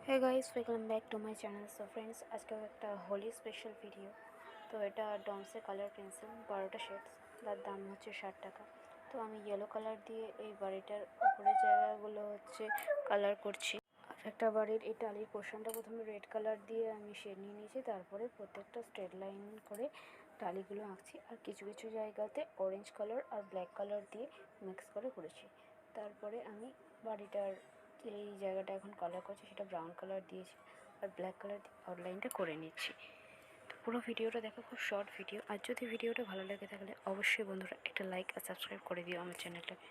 Hey guys, welcome back to my channel. So friends, আজকে একটা Holi special video. তো এটা ডমসের কালার পেন্সিল 12টা শেডস, তার দাম হচ্ছে 60 টাকা। তো আমি ইয়েলো কালার দিয়ে এই বাড়িটার উপরের জায়গাগুলো হচ্ছে কালার করছি। আর একটা বাড়ির এই টালির পোর্শনটা প্রথমে রেড কালার দিয়ে আমি শেড নিয়ে নিয়েছি, তারপরে প্রত্যেকটা স্ট্রেট লাইন করে টালিগুলো আঁকছি। আর কিছু কিছু জায়গাতে অরেঞ্জ কালার আর ব্ল্যাক কালার দিয়ে মিক্স করে করেছি। তারপরে আমি বাড়িটার এই জায়গাটা এখন কালার করছি, সেটা ব্রাউন কালার দিয়েছি আর ব্ল্যাক কালার দিয়ে আউটলাইনটা করে নিচ্ছি। তো পুরো ভিডিওটা দেখো, খুব শর্ট ভিডিও। আর যদি ভিডিওটা ভালো লেগে থাকলে অবশ্যই বন্ধুরা একটা লাইক আর সাবস্ক্রাইব করে দিও আমার চ্যানেলটাকে।